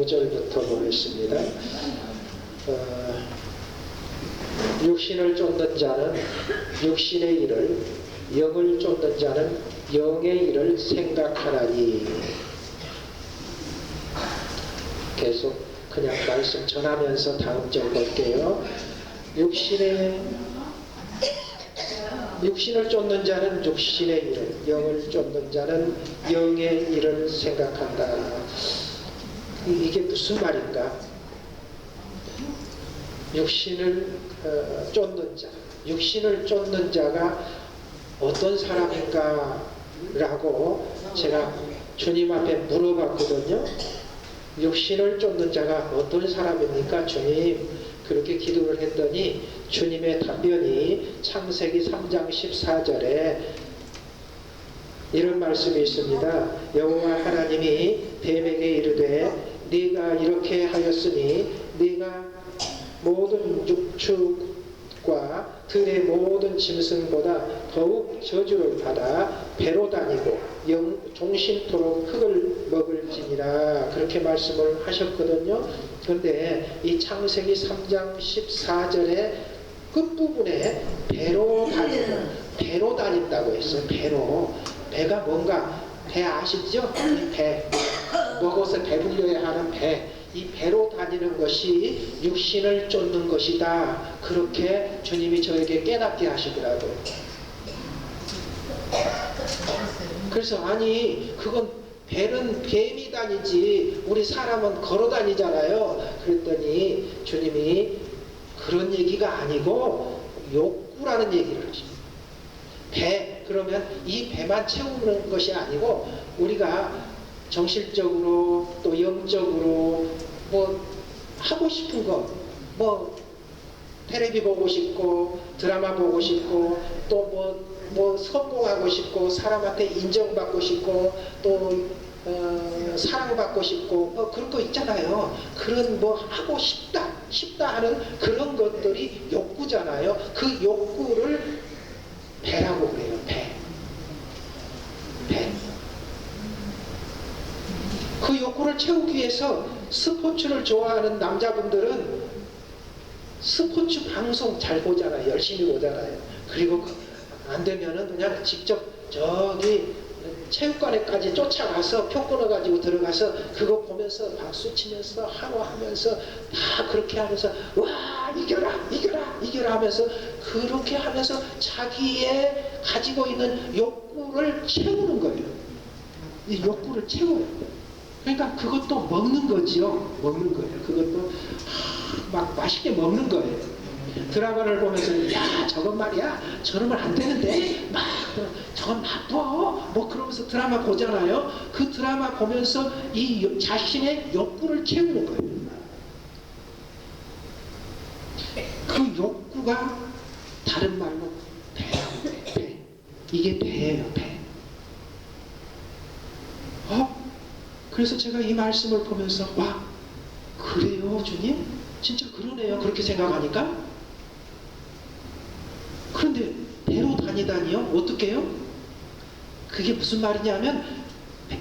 5절부터 보겠습니다. 육신을 쫓는 자는 육신의 일을, 영을 쫓는 자는 영의 일을 생각하라니. 계속 그냥 말씀 전하면서 다음 절 볼게요. 육신을 쫓는 자는 육신의 일을, 영을 쫓는 자는 영의 일을 생각한다. 이게 무슨 말인가? 육신을 쫓는 자, 육신을 쫓는 자가 어떤 사람인가 라고 제가 주님 앞에 물어봤거든요. 육신을 쫓는 자가 어떤 사람입니까? 주님, 그렇게 기도를 했더니 주님의 답변이 창세기 3장 14절에 이런 말씀이 있습니다. 여호와 하나님이 뱀에게 이르되 네가 이렇게 하였으니 네가 모든 육축과 들의 모든 짐승보다 더욱 저주를 받아 배로 다니고 종신토록 흙을 먹을지니라. 그렇게 말씀을 하셨거든요. 그런데 이 창세기 3장 14절의 끝부분에 배로 다닌다고 했어요. 배가 뭔가, 배 아시죠? 배, 먹어서 배불려야 하는 배. 이 배로 다니는 것이 육신을 쫓는 것이다. 그렇게 주님이 저에게 깨닫게 하시더라고요. 그래서 아니, 그건 배는 뱀이 다니지 우리 사람은 걸어 다니잖아요. 그랬더니 주님이 그런 얘기가 아니고 욕구라는 얘기를 하십니다. 배, 그러면 이 배만 채우는 것이 아니고 우리가 정신적으로 또 영적으로 뭐 하고 싶은 거, 뭐 텔레비 보고 싶고 드라마 보고 싶고 또 뭐 성공하고 싶고 사람한테 인정받고 싶고 또 사랑받고 싶고 그런 거 있잖아요. 그런 뭐 하고 싶다 하는 그런 것들이 욕구잖아요. 그 욕구를 배라고 그래요. 배. 그 욕구를 채우기 위해서 스포츠를 좋아하는 남자분들은 스포츠 방송 잘 보잖아요. 열심히 보잖아요. 그리고 안 되면은 그냥 직접 저기 체육관에까지 쫓아가서 표 끊어가지고 들어가서 그거 보면서 박수 치면서 한호하면서 다 그렇게 하면서 와 이겨라 하면서 그렇게 하면서 자기의 가지고 있는 욕구를 채우는 거예요. 이 욕구를 채워요. 그러니까 그것도 먹는 거지요. 먹는 거예요. 그것도 막 맛있게 먹는 거예요. 드라마를 보면서 야 저건 말이야 저러면 안 되는데 막 저건 나빠 뭐 그러면서 드라마 보잖아요. 그 드라마 보면서 이 자신의 욕구를 채우는 거예요. 그 욕구가 다른 말로 배라고 해요. 배. 이게 배예요. 배. 그래서 제가 이 말씀을 보면서 와 그래요 주님? 진짜 그러네요. 그렇게 생각하니까. 그런데 배로 다니다니요? 어떻게 해요? 그게 무슨 말이냐면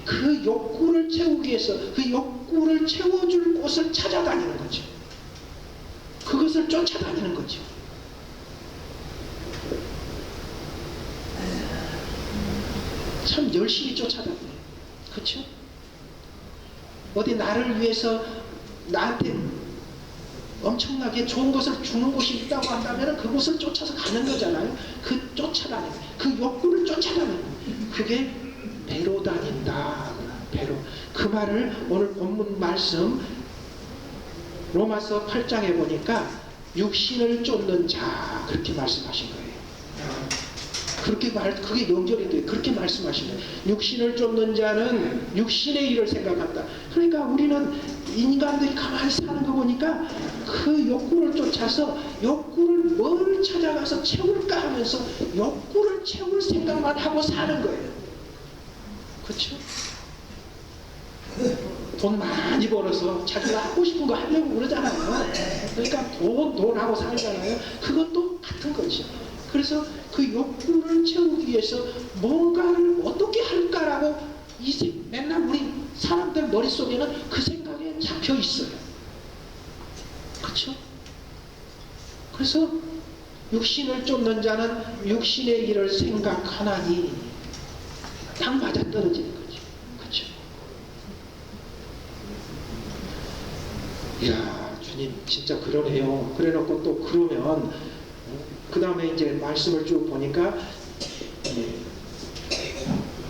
그 욕구를 채우기 위해서 그 욕구를 채워줄 곳을 찾아다니는 거죠. 그것을 쫓아다니는 거죠. 참 열심히 쫓아다녀요. 그렇죠? 어디 나를 위해서 나한테 엄청나게 좋은 것을 주는 곳이 있다고 한다면 그곳을 쫓아서 가는 거잖아요. 그 쫓아다니는, 그 욕구를 쫓아다니는, 그게 배로 다닌다. 배로. 그 말을 오늘 본문 말씀 로마서 8장에 보니까 육신을 쫓는 자 그렇게 말씀하신 거예요. 그게 명절이 돼요. 그렇게 말씀하신 거예요. 육신을 쫓는 자는 육신의 일을 생각한다. 그러니까 우리는 인간들이 가만히 사는 거 보니까 그 욕구를 쫓아서 욕구를 뭘 찾아가서 채울까 하면서 욕구를 채울 생각만 하고 사는 거예요. 그렇죠? 돈 많이 벌어서 자기가 하고 싶은 거 하려고 그러잖아요. 그러니까 돈 하고 살잖아요. 그것도 같은 거죠. 그래서 그 욕구를 채우기 위해서 뭔가를 어떻게 할까라고 맨날 우리 사람들 머릿속에는 그 생각에 잡혀 있어요. 그렇죠? 그래서 육신을 쫓는 자는 육신의 일을 생각하나니 딱 맞아떨어지는 거죠. 그렇죠? 이야, 주님 진짜 그러네요. 그래놓고 또 그러면 그 다음에 이제 말씀을 쭉 보니까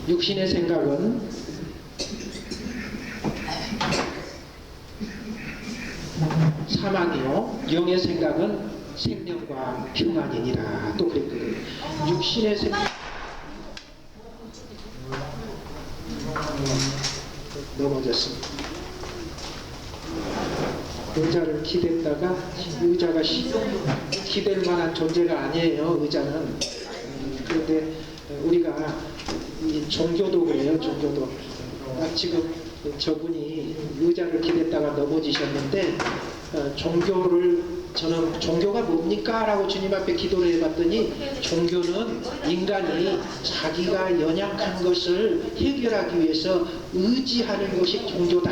육신의 생각은 사망이요 영의 생각은 생명과 평안이니라 또 그랬거든요. 육신의 생각 넘어졌습니다. 의자를 기댔다가 의자가 기댈 만한 존재가 아니에요. 의자는. 그런데 우리가 이 종교도 그래요. 종교도. 지금 저분이 의자를 기댔다가 넘어지셨는데 저는 종교가 뭡니까? 라고 주님 앞에 기도를 해봤더니 종교는 인간이 자기가 연약한 것을 해결하기 위해서 의지하는 것이 종교다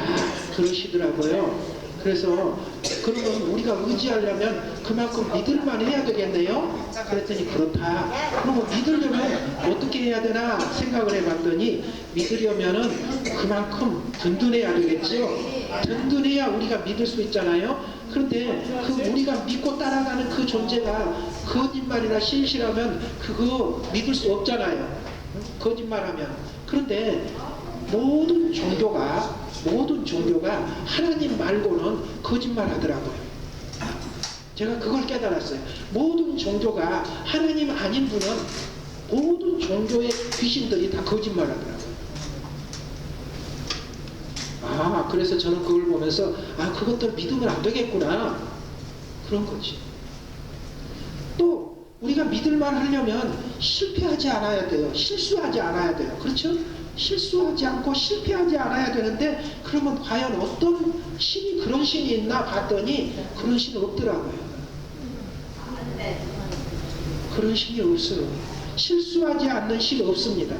그러시더라고요. 그래서 그러면 우리가 의지하려면 그만큼 믿을만 해야 되겠네요. 그랬더니 그렇다. 그러면 믿으려면 어떻게 해야 되나 생각을 해봤더니 믿으려면은 그만큼 든든해야 되겠죠. 든든해야 우리가 믿을 수 있잖아요. 그런데 그 우리가 믿고 따라가는 그 존재가 거짓말이나 신실하면 그거 믿을 수 없잖아요. 거짓말하면. 그런데 모든 종교가 하나님 말고는 거짓말 하더라고요. 제가 그걸 깨달았어요. 모든 종교가 하나님 아닌 분은 모든 종교의 귀신들이 다 거짓말 하더라고요. 그래서 저는 그걸 보면서 그것들 믿으면 안 되겠구나 그런 거지. 또 우리가 믿을만 하려면 실패하지 않아야 돼요. 실수하지 않아야 돼요. 그렇죠? 실수하지 않고 실패하지 않아야 되는데 그러면 과연 어떤 신이 그런 신이 있나 봤더니 그런 신은 없더라고요. 그런 신이 없어요. 실수하지 않는 신이 없습니다.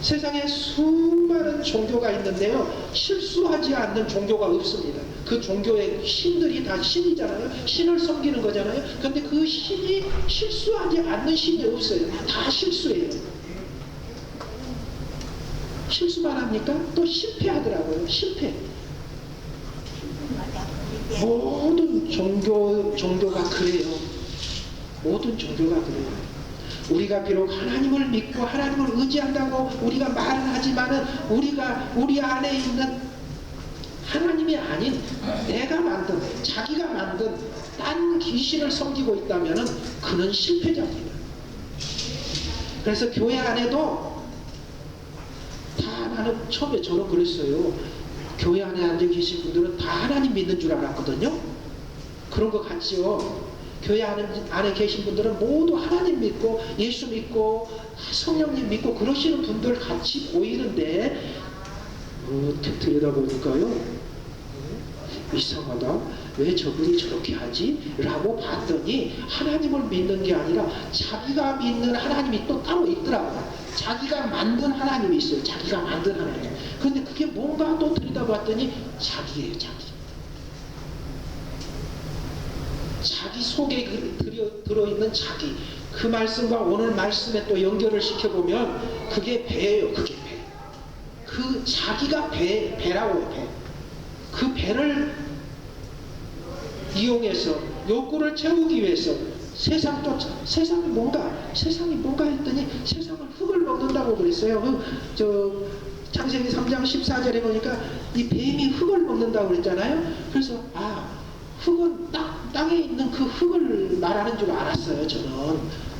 세상에 수많은 종교가 있는데요. 실수하지 않는 종교가 없습니다. 그 종교의 신들이 다 신이잖아요. 신을 섬기는 거잖아요. 그런데 그 신이 실수하지 않는 신이 없어요. 다 실수해요. 실수만 합니까? 또 실패하더라고요. 실패. 모든 종교가 그래요. 모든 종교가 그래요. 우리가 비록 하나님을 믿고 하나님을 의지한다고 우리가 말은 하지만은 우리 안에 있는 하나님이 아닌 내가 만든 자기가 만든 딴 귀신을 섬기고 있다면은 그는 실패자입니다. 그래서 교회 안에도 다 나는 처음에 저는 그랬어요. 교회 안에 앉아 계신 분들은 다 하나님 믿는 줄 알았거든요. 그런 것 같지요. 교회 안에 계신 분들은 모두 하나님 믿고 예수 믿고 성령님 믿고 그러시는 분들 같이 보이는데 어떻게 들여다보니까요, 이상하다. 왜 저분이 저렇게 하지? 라고 봤더니 하나님을 믿는 게 아니라 자기가 믿는 하나님이 또 따로 있더라고요. 자기가 만든 하나님이 있어요. 자기가 만든 하나님. 그런데 그게 뭔가 또 들여다봤더니 자기예요. 자기 속에 들어있는 자기. 그 말씀과 오늘 말씀에 또 연결을 시켜보면 그게 배예요. 그게 배. 그 자기가 배라고 해요. 배. 그 배를 이용해서 욕구를 채우기 위해서 세상이 뭔가 했더니 세상은 흙을 먹는다고 그랬어요. 창세기 3장 14절에 보니까 이 뱀이 흙을 먹는다고 그랬잖아요. 그래서 흙은 땅에 있는 그 흙을 말하는 줄 알았어요. 저는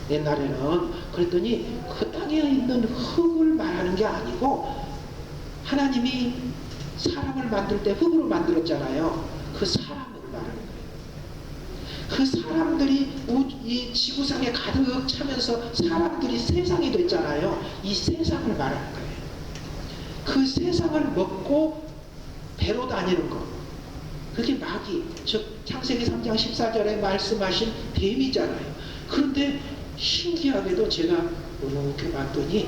옛날에는. 그랬더니 그 땅에 있는 흙을 말하는 게 아니고 하나님이 사람을 만들 때 흙으로 만들었잖아요. 그 사람을 말하는 거예요. 그 사람들이 이 지구상에 가득 차면서 사람들이 세상이 됐잖아요. 이 세상을 말하는 거예요. 그 세상을 먹고 배로 다니는 거. 그게 마귀, 즉 창세기 3장 14절에 말씀하신 뱀이잖아요. 그런데 신기하게도 제가 이렇게 봤더니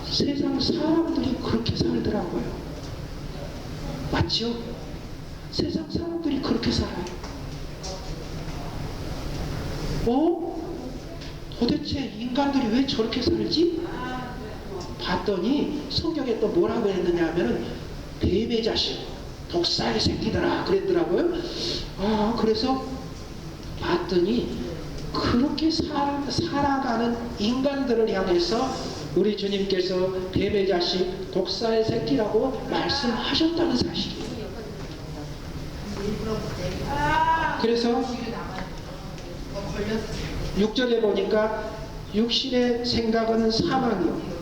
세상 사람들이 그렇게 살더라고요. 맞죠? 세상 사람들이 그렇게 살아요. 도대체 인간들이 왜 저렇게 살지? 봤더니 성경에 또 뭐라고 했느냐 하면은 뱀의 자식, 독사의 새끼들아 그랬더라고요. 그래서 봤더니 그렇게 살아가는 인간들을 향해서 우리 주님께서 뱀의 자식, 독사의 새끼라고 말씀하셨다는 사실이에요. 그래서 6절에 보니까 육신의 생각은 사망이요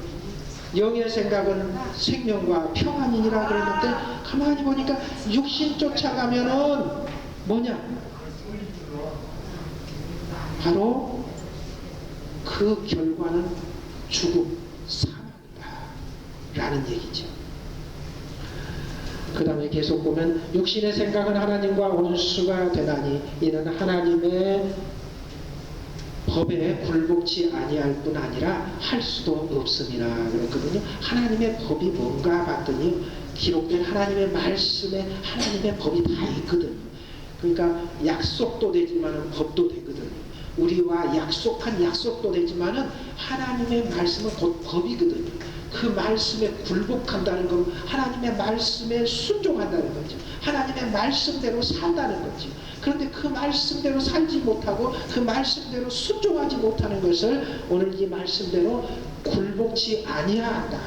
영의 생각은 생명과 평안이니라 그랬는데, 가만히 보니까 육신 쫓아가면은 뭐냐? 바로 그 결과는 죽음, 사망이다 라는 얘기죠. 그 다음에 계속 보면 육신의 생각은 하나님과 원수가 되나니 이는 하나님의 법에 굴복치 아니할 뿐 아니라 할 수도 없음이라 그랬거든요. 하나님의 법이 뭔가 봤더니 기록된 하나님의 말씀에 하나님의 법이 다 있거든요. 그러니까 약속도 되지만 법도 되거든요. 우리와 약속한 약속도 되지만 하나님의 말씀은 곧 법이거든요. 그 말씀에 굴복한다는 건 하나님의 말씀에 순종한다는 거죠. 하나님의 말씀대로 산다는 거죠. 그런데 그 말씀대로 살지 못하고 그 말씀대로 순종하지 못하는 것을 오늘 이 말씀대로 굴복치 아니한다.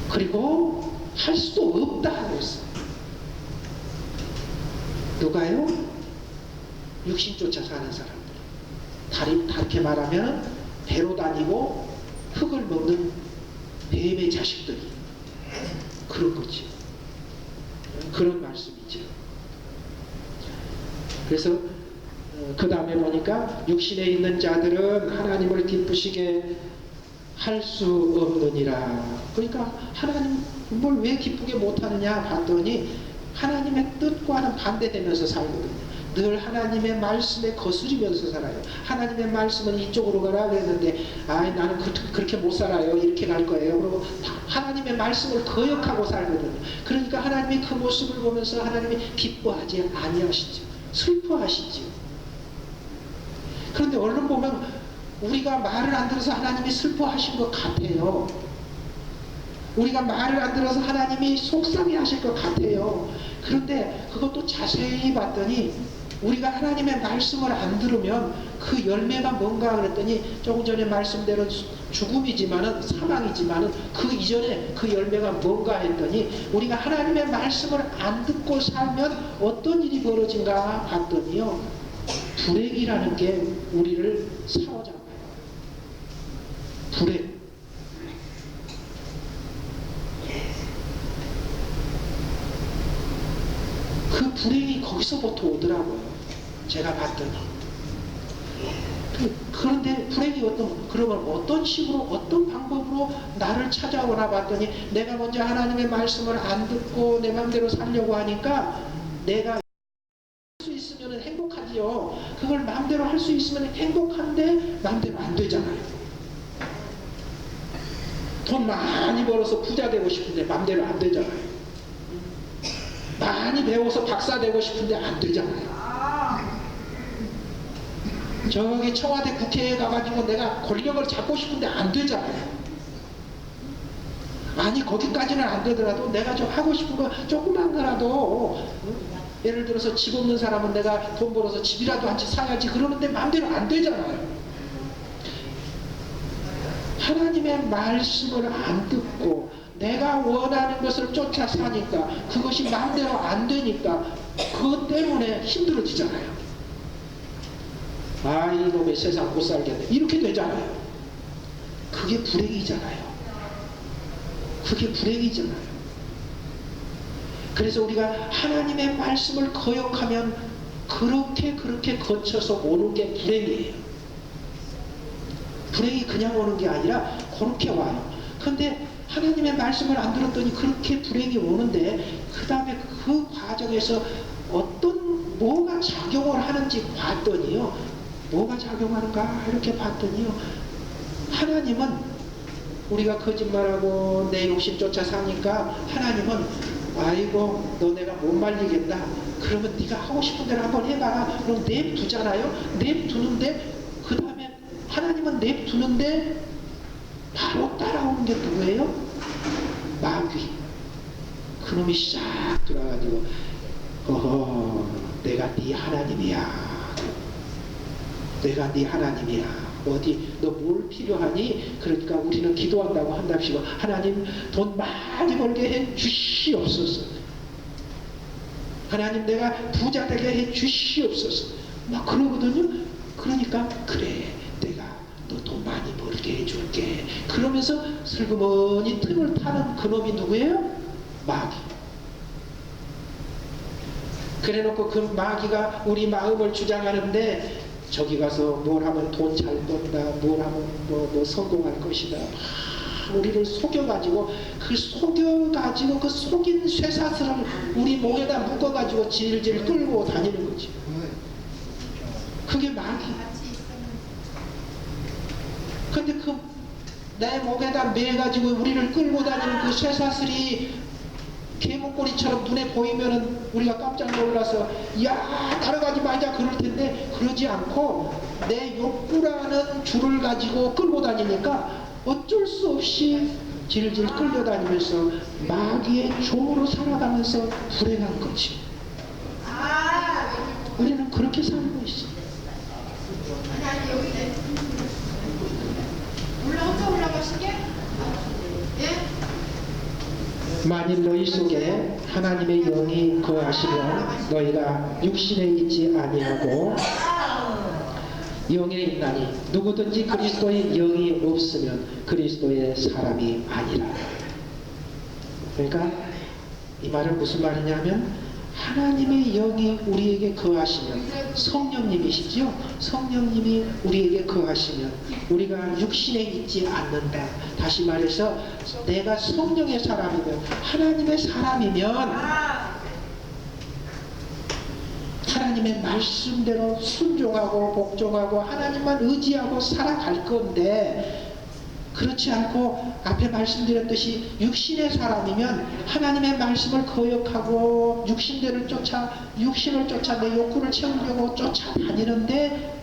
그리고 할 수도 없다 그랬어요. 누가요? 육신 쫓아 사는 사람들. 다르게 말하면 배로 다니고 흙을 먹는 뱀의 자식들이 그런 거죠. 그런 말씀이죠. 그래서 그 다음에 보니까 육신에 있는 자들은 하나님을 기쁘시게 할 수 없느니라. 그러니까 하나님 뭘 왜 기쁘게 못하느냐 봤더니 하나님의 뜻과는 반대되면서 살거든요. 늘 하나님의 말씀에 거스리면서 살아요. 하나님의 말씀은 이쪽으로 가라 그랬는데 나는 그렇게 못 살아요. 이렇게 갈 거예요. 그리고 하나님의 말씀을 거역하고 살거든요. 그러니까 하나님이 그 모습을 보면서 하나님이 기뻐하지 아니하시죠. 슬퍼하시죠. 그런데 얼른 보면 우리가 말을 안 들어서 하나님이 슬퍼하신 것 같아요. 우리가 말을 안 들어서 하나님이 속상해 하실 것 같아요. 그런데 그것도 자세히 봤더니 우리가 하나님의 말씀을 안 들으면 그 열매가 뭔가 그랬더니 조금 전에 말씀대로 죽음이지만은 사망이지만은 그 이전에 그 열매가 뭔가 했더니 우리가 하나님의 말씀을 안 듣고 살면 어떤 일이 벌어진가 봤더니요, 불행이라는 게 우리를 사로잡아요. 불행. 그 불행이 거기서부터 오더라고요. 제가 봤더니. 그런데 불행이 그러면 어떤 식으로 어떤 방법으로 나를 찾아오나 봤더니 내가 먼저 하나님의 말씀을 안 듣고 내 마음대로 살려고 하니까 내가 할 수 있으면 행복하지요. 그걸 마음대로 할 수 있으면 행복한데 마음대로 안 되잖아요. 돈 많이 벌어서 부자 되고 싶은데 마음대로 안 되잖아요. 많이 배워서 박사 되고 싶은데 안 되잖아요. 저기 청와대 국회에 가가지고 내가 권력을 잡고 싶은데 안 되잖아요. 아니 거기까지는 안 되더라도 내가 좀 하고 싶은 거 조그만 거라도, 예를 들어서 집 없는 사람은 내가 돈 벌어서 집이라도 한 채 사야지 그러는데 마음대로 안 되잖아요. 하나님의 말씀을 안 듣고 내가 원하는 것을 쫓아 사니까 그것이 마음대로 안 되니까 그것 때문에 힘들어지잖아요. 이놈의 세상 못 살겠네 이렇게 되잖아요. 그게 불행이잖아요. 그게 불행이잖아요. 그래서 우리가 하나님의 말씀을 거역하면 그렇게 거쳐서 오는 게 불행이에요. 불행이 그냥 오는 게 아니라 그렇게 와요. 그런데 하나님의 말씀을 안 들었더니 그렇게 불행이 오는데 그 다음에 그 과정에서 뭐가 작용을 하는지 봤더니요, 뭐가 작용하는가 이렇게 봤더니요, 하나님은 우리가 거짓말하고 내 욕심 쫓아 사니까 하나님은 아이고 너 내가 못 말리겠다. 그러면 네가 하고 싶은 대로 한번 해봐라. 그럼 냅두잖아요. 냅두는데 그 다음에 하나님은 냅두는데 바로 따라오는 게 누구예요? 마귀. 그놈이 싹 들어가지고 어허 내가 네 하나님이야. 내가 네 하나님이야. 어디 너 뭘 필요하니? 그러니까 우리는 기도한다고 한답시고 하나님 돈 많이 벌게 해 주시옵소서. 하나님 내가 부자 되게 해 주시옵소서. 막 그러거든요. 그러니까 그래 내가 너 돈 많이 벌게 해줄게. 그러면서 슬그머니 틈을 타는 그놈이 누구예요? 마귀. 그래놓고 그 마귀가 우리 마음을 주장하는데 저기 가서 뭘 하면 돈 잘 번다, 뭘 하면 뭐 성공할 것이다. 우리를 속여가지고 그 속여가지고 그 속인 쇠사슬을 우리 목에다 묶어가지고 질질 끌고 다니는 거지. 그게 마귀. 근데 그 내 목에다 매가지고 우리를 끌고 다니는 그 쇠사슬이 개목걸이처럼 눈에 보이면은 우리가 깜짝 놀라서 야 따라가지 말자 그럴 텐데 그러지 않고 내 욕구라는 줄을 가지고 끌고 다니니까 어쩔 수 없이 질질 끌려다니면서 마귀의 종으로 살아가면서 불행한 거지. 우리는 그렇게 살고 있어. 아니 여기 혼자 올라가시게? 예? 만일 너희 속에 하나님의 영이 거하시면 너희가 육신에 있지 아니하고 영에 있나니 누구든지 그리스도의 영이 없으면 그리스도의 사람이 아니라. 그러니까 이 말은 무슨 말이냐면 하나님의 영이 우리에게 거하시면 성령님이시지요. 성령님이 우리에게 거하시면 우리가 육신에 있지 않는다. 다시 말해서 내가 성령의 사람이면 하나님의 사람이면 하나님의 말씀대로 순종하고 복종하고 하나님만 의지하고 살아갈 건데 그렇지 않고 앞에 말씀드렸듯이 육신의 사람이면 하나님의 말씀을 거역하고 육신을 쫓아 내 욕구를 채우려고 쫓아다니는데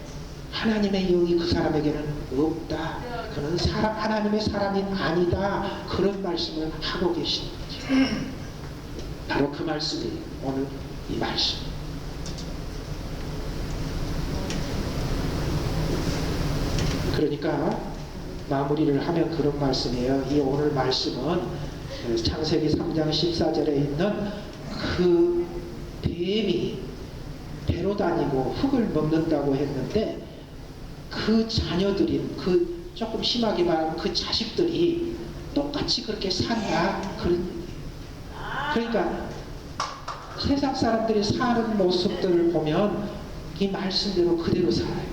하나님의 영이 그 사람에게는 없다. 그는 하나님의 사람이 아니다. 그런 말씀을 하고 계시는 거죠. 바로 그 말씀이 오늘 이 말씀. 그러니까 마무리를 하면 그런 말씀이에요. 이 오늘 말씀은 창세기 3장 14절에 있는 그 뱀이 배로 다니고 흙을 먹는다고 했는데 그 자녀들인 그 조금 심하게 말하면 그 자식들이 똑같이 그렇게 산다. 그런 얘기예요. 그러니까 세상 사람들이 사는 모습들을 보면 이 말씀대로 그대로 살아요.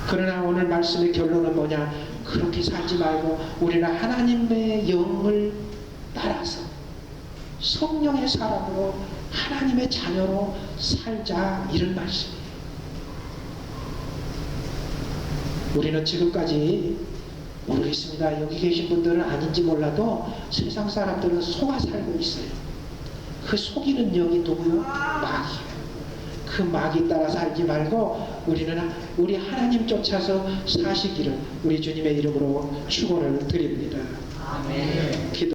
그러나 오늘 말씀의 결론은 뭐냐? 그렇게 살지 말고 우리는 하나님의 영을 따라서 성령의 사람으로 하나님의 자녀로 살자. 이런 말씀이에요. 우리는 지금까지 모르겠습니다. 여기 계신 분들은 아닌지 몰라도 세상 사람들은 속아 살고 있어요. 그 속이는 영이 누구요? 마귀. 그 마귀 따라 살지 말고 우리는 우리 하나님 쫓아서 사시기를 우리 주님의 이름으로 축원을 드립니다.